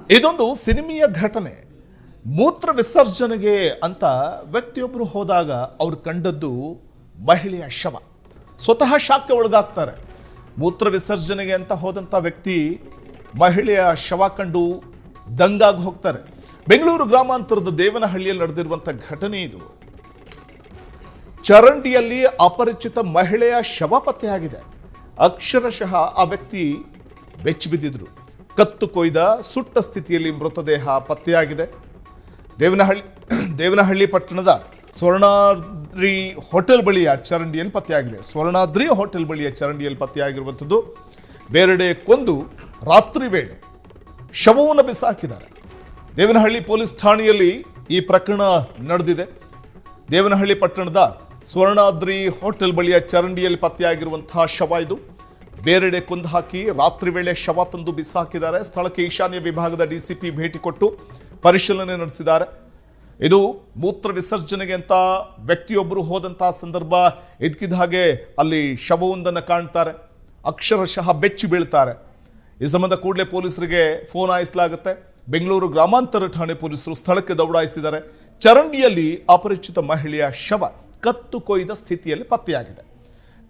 ಇದೊಂದು ಸಿನಿಮೆಯ ಘಟನೆ. ಮೂತ್ರ ವಿಸರ್ಜನೆಗೆ ಅಂತ ವ್ಯಕ್ತಿಯೊಬ್ಬರು ಹೋದಾಗ ಅವ್ರು ಕಂಡದ್ದು ಮಹಿಳೆಯ ಶವ. ಸ್ವತಃ ಶಾಕ್ಗೆ ಒಳಗಾಗ್ತಾರೆ. ಮೂತ್ರ ವಿಸರ್ಜನೆಗೆ ಅಂತ ಹೋದಂಥ ವ್ಯಕ್ತಿ ಮಹಿಳೆಯ ಶವ ಕಂಡು ದಂಗಾಗಿ ಹೋಗ್ತಾರೆ. ಬೆಂಗಳೂರು ಗ್ರಾಮಾಂತರದ ದೇವನಹಳ್ಳಿಯಲ್ಲಿ ನಡೆದಿರುವಂಥ ಘಟನೆ ಇದು. ಚರಂಡಿಯಲ್ಲಿ ಅಪರಿಚಿತ ಮಹಿಳೆಯ ಶವ ಪತ್ತೆಯಾಗಿದೆ. ಅಕ್ಷರಶಃ ಆ ವ್ಯಕ್ತಿ ಬೆಚ್ಚಿಬಿದ್ದಿದ್ರು. ಕತ್ತು ಕೊಯ್ದ ಸುಟ್ಟ ಸ್ಥಿತಿಯಲ್ಲಿ ಮೃತದೇಹ ಪತ್ತೆಯಾಗಿದೆ. ದೇವನಹಳ್ಳಿ ಪಟ್ಟಣದ ಸ್ವರ್ಣಾದ್ರಿ ಹೋಟೆಲ್ ಬಳಿಯ ಚರಂಡಿಯಲ್ಲಿ ಪತ್ತೆಯಾಗಿದೆ. ಸ್ವರ್ಣಾದ್ರಿ ಹೋಟೆಲ್ ಬಳಿಯ ಚರಂಡಿಯಲ್ಲಿ ಪತ್ತೆಯಾಗಿರುವಂಥದ್ದು. ಬೇರೆಡೆ ಕೊಂದು ರಾತ್ರಿ ವೇಳೆ ಶವವನ್ನು ಬಿಸಾಕಿದ್ದಾರೆ. ದೇವನಹಳ್ಳಿ ಪೊಲೀಸ್ ಠಾಣೆಯಲ್ಲಿ ಈ ಪ್ರಕರಣ ನಡೆದಿದೆ. ದೇವನಹಳ್ಳಿ ಪಟ್ಟಣದ ಸ್ವರ್ಣಾದ್ರಿ ಹೋಟೆಲ್ ಬಳಿಯ ಚರಂಡಿಯಲ್ಲಿ ಪತ್ತೆಯಾಗಿರುವಂತಹ ಶವ ಇದು. ಬೇರೆಡೆ ಕೊಂದು ಹಾಕಿ ರಾತ್ರಿ ವೇಳೆ ಶವ ತಂದು ಬಿಸಾಕಿದ್ದಾರೆ. ಸ್ಥಳಕ್ಕೆ ಈಶಾನ್ಯ ವಿಭಾಗದ ಡಿಸಿಪಿ ಭೇಟಿ ಕೊಟ್ಟು ಪರಿಶೀಲನೆ ನಡೆಸಿದ್ದಾರೆ. ಇದು ಮೂತ್ರ ವಿಸರ್ಜನೆಗೆ ಅಂತ ವ್ಯಕ್ತಿಯೊಬ್ಬರು ಹೋದಂತಹ ಸಂದರ್ಭ. ಇದ್ಕಿದ ಹಾಗೆ ಅಲ್ಲಿ ಶವವೊಂದನ್ನು ಕಾಣ್ತಾರೆ. ಅಕ್ಷರಶಃ ಬೆಚ್ಚಿ ಬೀಳ್ತಾರೆ. ಈ ಸಂಬಂಧ ಕೂಡಲೇ ಪೊಲೀಸರಿಗೆ ಫೋನ್ ಹಾಯಿಸಲಾಗುತ್ತೆ. ಬೆಂಗಳೂರು ಗ್ರಾಮಾಂತರ ಠಾಣೆ ಪೊಲೀಸರು ಸ್ಥಳಕ್ಕೆ ದೌಡಾಯಿಸಿದ್ದಾರೆ. ಚರಂಡಿಯಲ್ಲಿ ಅಪರಿಚಿತ ಮಹಿಳೆಯ ಶವ ಕತ್ತು ಕೊಯ್ದ ಸ್ಥಿತಿಯಲ್ಲಿ ಪತ್ತೆಯಾಗಿದೆ.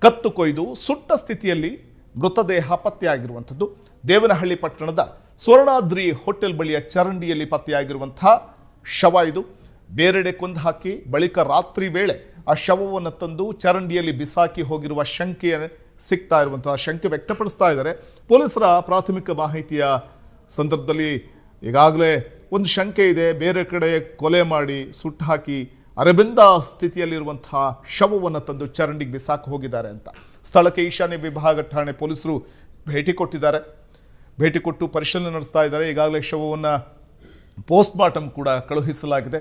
ಕತ್ತು ಕೊಯ್ದು ಸುಟ್ಟ ಸ್ಥಿತಿಯಲ್ಲಿ ಮೃತದೇಹ ಪತ್ತೆಯಾಗಿರುವಂಥದ್ದು. ದೇವನಹಳ್ಳಿ ಪಟ್ಟಣದ ಸ್ವರ್ಣಾದ್ರಿ ಹೋಟೆಲ್ ಬಳಿಯ ಚರಂಡಿಯಲ್ಲಿ ಪತ್ತೆಯಾಗಿರುವಂತಹ ಶವ ಇದು. ಬೇರೆಡೆ ಕೊಂದು ಹಾಕಿ ಬಳಿಕ ರಾತ್ರಿ ವೇಳೆ ಆ ಶವವನ್ನು ತಂದು ಚರಂಡಿಯಲ್ಲಿ ಬಿಸಾಕಿ ಹೋಗಿರುವ ಶಂಕೆ ಸಿಗ್ತಾ ಇರುವಂತಹ ಶಂಕೆ ವ್ಯಕ್ತಪಡಿಸ್ತಾ ಇದ್ದಾರೆ. ಪೊಲೀಸರ ಪ್ರಾಥಮಿಕ ಮಾಹಿತಿಯ ಸಂದರ್ಭದಲ್ಲಿ ಈಗಾಗಲೇ ಒಂದು ಶಂಕೆ ಇದೆ. ಬೇರೆ ಕಡೆ ಕೊಲೆ ಮಾಡಿ ಸುಟ್ಟು ಹಾಕಿ ಅರೆಬೆಂದ ಸ್ಥಿತಿಯಲ್ಲಿರುವಂತಹ ಶವವನ್ನು ತಂದು ಚರಂಡಿಗೆ ಬಿಸಾಕಿ ಹೋಗಿದ್ದಾರೆ ಅಂತ ಸ್ಥಳಕ್ಕೆ ಈಶಾನ್ಯ ವಿಭಾಗ ಠಾಣೆ ಪೊಲೀಸರು ಭೇಟಿ ಕೊಟ್ಟಿದ್ದಾರೆ. ಭೇಟಿ ಕೊಟ್ಟು ಪರಿಶೀಲನೆ ನಡೆಸ್ತಾ ಇದ್ದಾರೆ. ಈಗಾಗಲೇ ಶವವನ್ನು ಪೋಸ್ಟ್ ಮಾರ್ಟಮ್ ಕೂಡ ಕಳುಹಿಸಲಾಗಿದೆ.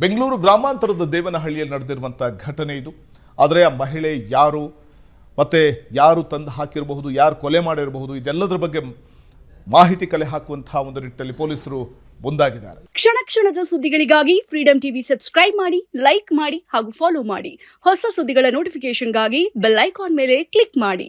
ಬೆಂಗಳೂರು ಗ್ರಾಮಾಂತರದ ದೇವನಹಳ್ಳಿಯಲ್ಲಿ ನಡೆದಿರುವಂಥ ಘಟನೆ ಇದು. ಆದರೆ ಆ ಮಹಿಳೆ ಯಾರು, ಮತ್ತೆ ಯಾರು ತಂದು ಹಾಕಿರಬಹುದು, ಯಾರು ಕೊಲೆ ಮಾಡಿರಬಹುದು, ಇದೆಲ್ಲದರ ಬಗ್ಗೆ ಮಾಹಿತಿ ಕಲೆ ಹಾಕುವಂತಹ ಒಂದು ನಿಟ್ಟಲ್ಲಿ ಪೊಲೀಸರು ಮುಂದಾಗಿದ್ದಾರೆ. ಕ್ಷಣ ಕ್ಷಣದ ಸುದ್ದಿಗಳಿಗಾಗಿ ಫ್ರೀಡಂ ಟಿವಿ ಸಬ್ಸ್ಕ್ರೈಬ್ ಮಾಡಿ, ಲೈಕ್ ಮಾಡಿ ಹಾಗೂ ಫಾಲೋ ಮಾಡಿ. ಹೊಸ ಸುದ್ದಿಗಳ ನೋಟಿಫಿಕೇಶನ್ಗಾಗಿ ಬೆಲ್ ಐಕಾನ್ ಮೇಲೆ ಕ್ಲಿಕ್ ಮಾಡಿ.